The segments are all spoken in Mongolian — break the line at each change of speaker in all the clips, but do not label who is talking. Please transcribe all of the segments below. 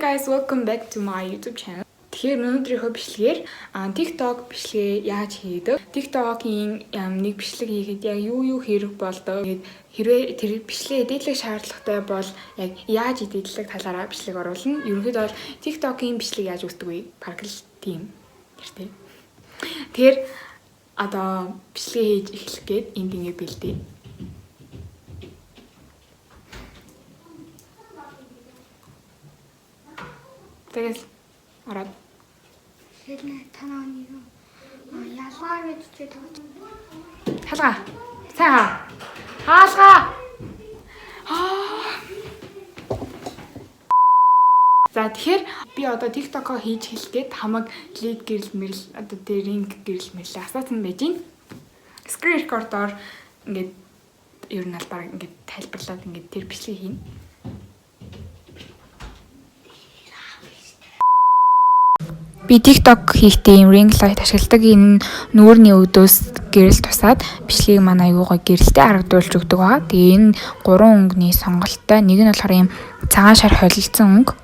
guys, welcome back to my YouTube channel. Тэгэхээр өнөөдрийнхөө бичлэгээр TikTok бичлэгээ яаж хийдэг? TikTok-ийн нэг бичлэг хийхэд яг юу хэрэг болдог? Хэрвээ тэр бичлэгээ эдитлэх шаардлагатай бол яг яаж эдитлэх талаараа бичлэг оруулна. Ерөнхийдөө бол TikTok-ийн бичлэг яаж үүсдэг вэ? Бараг л тийм гэртээ. Тэгэхээр одоо бичлэгээ хийж эхлэх гээд энд ингэ бэлдээ. Тэгэл ороод
хэрхэн танаа нэг ялгаа гэж чийдэг.
Халгаа. Сайн хаалгаа. За тэгэхээр би одоо TikTok-оо хийж хэлгээд хамаг лид гэрэл мэрэл одоо тэр ринг гэрэл мэрэл асаасан байж гин. Screen record-оор ингээд ер нь албаар ингээд тайлбарлаад ингээд тэр бичлэг хийн. Би TikTok хийхдээ юм ring light ашигладаг. Энэ нүүрний өвдөөс гэрэл тусаад бичлэгийг маань аюугаа гэрэлтэй харагдуулж өгдөг байгаа. Тэгээ энэ 3 өнгөний сонголттой. Нэг нь болохоор юм цагаан шар холилдсон өнгө.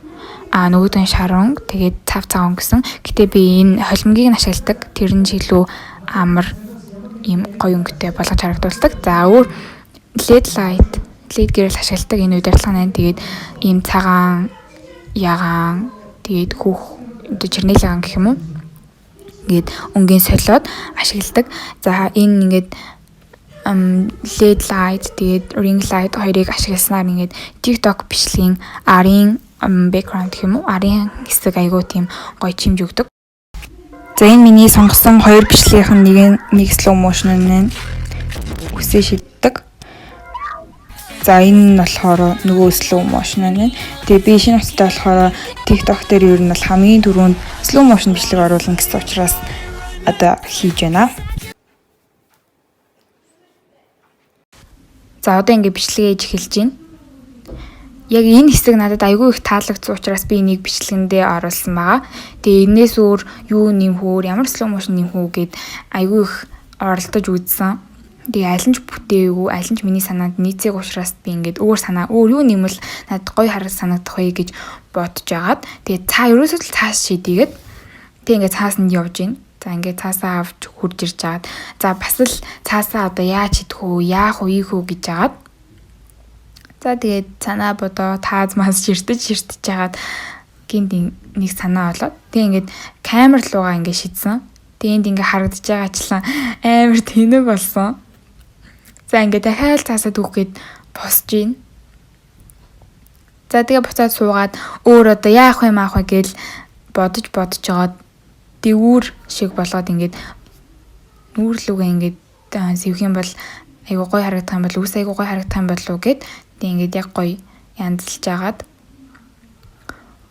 Нөгөөд нь шар өнгө. Тэгээд цав цагаан гэсэн. Гэтэ би энэ холимгийг нь ашигладаг. Тэр нь илүү амар юм гоё өнгөтэй болгож харагдуулдаг. За өөр LED light, LED гэрэл ашигладаг. Энэ удирдлага нь тэгээд ийм цагаан ягаан тэгээд хүүх чернилан гэх юм уу. Ингээд өнгийн солиод ашигладаг. За энэ ингээд LED light тэгээд ring light хоёрыг ашигласнаар ингээд TikTok бичлэгийн арын background гэх юм уу. Арын хэсэг айгуу тийм гоё чимж өгдөг. За энэ миний сонгосон хоёр бичлэгийнх нь нэг slow motion нь үсээ шиддэг. За энэ нь болохоор нөгөө slow motion нь. Тэгээ би шинэ утастай болохоор TikTok дээр ер нь бол хамгийн түрүүнд slow motion бичлэг оруулна гэсэн учраас одоо хийж байна. За одоо ингэ бичлэгээ хийж эхэлж байна. Яг энэ хэсэг надад айгүй их таалагдсан учраас би энийг бичлэгэндээ оруулсан байгаа. Тэгээ энэс өөр юу нэмэх өөр ямар slow motion нэмэх үү гэд айгүй их оролдож үзсэн. Тэгээ аль нь ч бүтээгүй, аль нь ч миний санаанд нийцээг учраас би ингээд өөр юу нэмэл надад гоё харагдаж санагдах вэ гэж бодож агаад тэгээ ерөөсөө л цаас шийдээгээд тэгээ ингээд цаасанд явж гин. За ингээд цаасаа авч хурж ирж агаад за бас л цаасаа одоо яаж хийдэх үү, яах вэ гэж агаад за тэгээд санаа бодоо тааз мас ширтэж агаад гинт нэг санаа болоод тэгээ ингээд камер руугаа ингээд шидсэн. Тэгээд ингээд харагдаж байгаачлан амар тэнэг болсон. За ингээд дахиад цаасаа түүхэд босч гин. За тэгээ буцаад суугаад өөр одоо яах вэ гэл бодож жагаад дэвүүр шиг болгоод ингээд нүүрлүгээ ингээд сэвх юм бол айгуу гоё харагдах юм бол үс айгуу гоё харагдах юм болов гэд тэг ингээд яг гоё янзлж агаад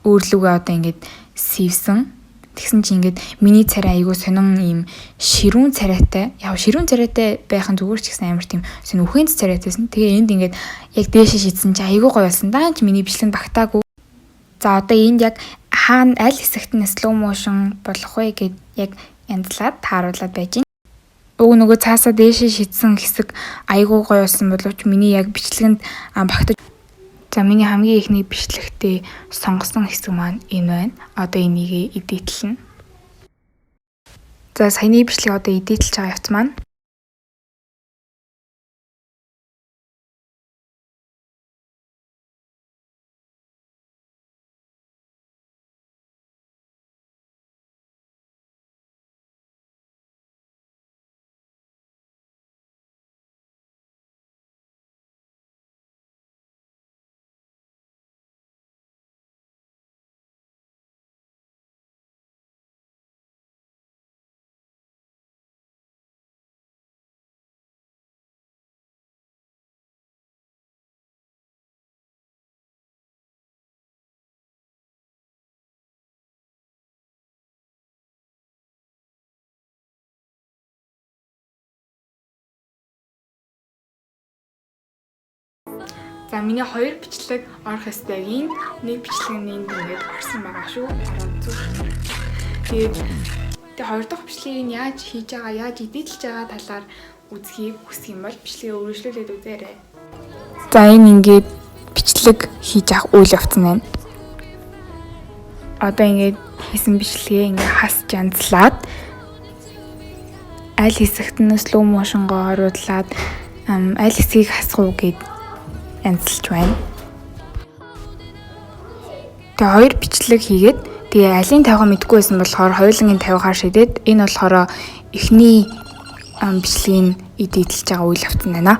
өөрлүгээ одоо ингээд сэвсэн. Тэгсэн чи ингээд миний царай айгуу сонин ийм ширүүн царайтай. Яг ширүүн царайтай байхын зүгээр ч гэсэн амар тийм сонин үхэнц царайтайсэн. Тэгээ энд ингээд яг дээшээ шидсэн чи айгуу гоё болсон. Даанч миний бичлэг багтаагүй. За одоо энд яг хаана аль хэсэгт нь slow motion болох вэ гэд яг янзлаад тааруулаад байж гин. Нөгөө цаасаа дээшээ шидсэн хэсэг айгуу гоё болсон боловч миний яг бичлэгэнд багтаж. За миний хамгийн ихний бичлэгтээ сонгосон хэсэг маань энэ байна. Одоо энийг эдитлэнэ. За саяны бичлэг одоо эдитлж байгаа явц маань. За миний хоёр бичлэг орох хэвээр нэг бичлэг нь ингээд орсон байгаа шүү. Тэгээд хоёр дахь бичлэгийг яаж хийж байгаа, яаж эдитлж байгаа талаар үзхийг хүсэх юм бол бичлэгээ өргөжлүүлээд үзээрэй. За энэ ингээд бичлэг хийж авах үйл явц нь байна. одоо ингээд хийсэн бичлэгээ ингээд хасч янзлаад аль хэсэгт нь slow motion-гоо оруулаад аль хэсгийг хасах уу гэд янзлж байна. Тэгээ хоёр бичлэг хийгээд тэгээ алийн тавигаа мэдгүй байсан болохоор хоёулангийн тавихаар шидэд энэ болохоор эхний бичлэгийг эдитэлж байгаа үйл явц байна.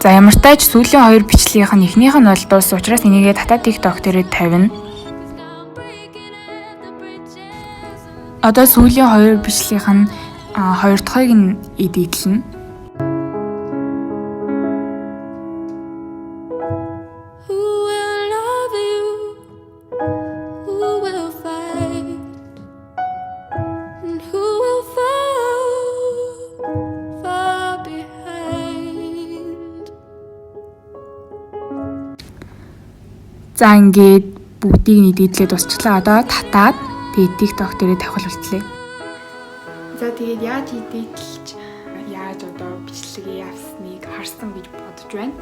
За ямар ч тач сүүлийн хоёр бичлэгийнх нь эхнийх нь бол дууссан учраас энийгээ татаад TikTok дээрээ тавина. Одоо сүүлийн хоёр бичлэгийнх нь хоёр дахьыг нь эдитлэнэ. За ингээд бүгдийг нь эдитлээ дуусчлаа. Одоо татаад тэгээд TikTok дээрээ тавих болтлээ. За тэгээд яаж эдитлж яаж одоо бичлэгээ явсныг харсан гэж бодож байна.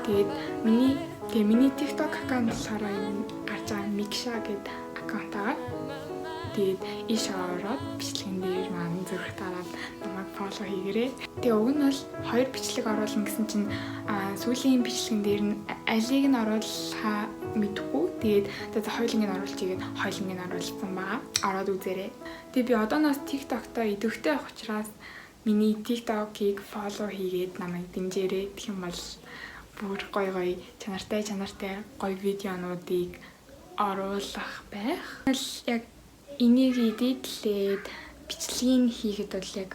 Тэгээд миний TikTok аккаунт болохоор энэ гарч байгаа Микша гэдэг аккаунт байгаа. Тэгээд иш ороод бичлэгэндээ маань зүрх тараад намайг фоллоу хийгээрэй. Тэгээ уг нь бол хоёр бичлэг оруулна гэсэн чинь сүүлийн бичлэгэн дээр нь алийг нь оруулахаа мэдгүй. Тэгээд за хоёулангийг оруулж игээд хоёулангийг оруулсан байгаа. Ороод үзээрэй. Тэгээ би одооноос TikTok-тоо идэвхтэй авах учраас миний TikTok-ыг фоллоу хийгээд намайг дэмжээрэй. Тэгэх юм бол бүр гоё чанартай гоё видеонуудыг оруулах байх. Яг энийг эдитлээд бичлэгийг хийхэд бол яг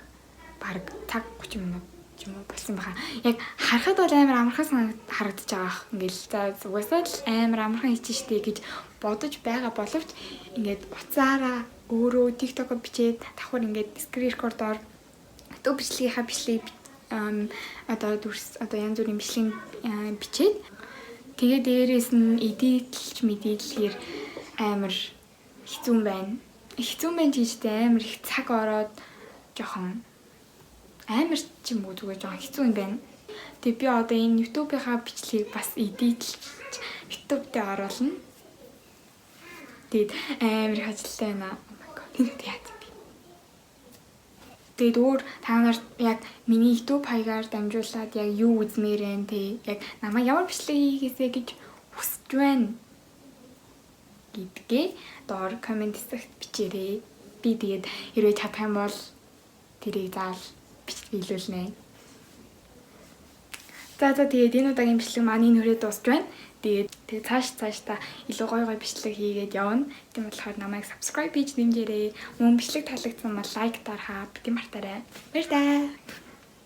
бараг цаг 30 минут ч юм уу болсон баха. Яг харахад бол амар амархан харагдаж байгаа. Ингээл за угаасаа л амар амархан хийчих штэ гэж бодож байгаа боловч ингээд уцаараа өөрөө TikTok-оор бичээд давхар ингээд screen record-оор өтөө бичлэгийнхаа бичлэг одоо янз бүрийн бичлэг бичээд тэгээ дээрээс нь эдитлж мэдээлэхээр амар хэцүү байна. Хэцүү байна гэжтэй амар их цаг ороод жоохон амар ч юм уу зүгээр жоохон хэцүү юм байна. Тэгээ би одоо энэ YouTube-ийнхаа бичлэгийг бас эдитлж YouTube дээр оруулна. Тэгээд амар их ажилтай байна. Oh my god. Энэ яа. Тэгээд өөр та нарт яг миний YouTube хаягаар дамжуулаад яг юу үзмээр вэ те яг намайг ямар бичлэг хийгээсэ гэж хүсэж байна гэдгээ доор комент хэсэгт бичээрэй. Би тэгээд хэрвээ чадах юм бол тэрийг заавал бичлүүлнэ. За тэгээд энэ удаагийн бичлэг маань энэ хүрээ дуусч байна. Тэгээд цааш та илүү гоё бичлэг хийгээд явна. Тийм болохоор намайг subscribe хийж дэмжээрэй. Мөн бичлэг таалагдсан бол лайк дарахаа битгий мартаарай. Баярлалаа.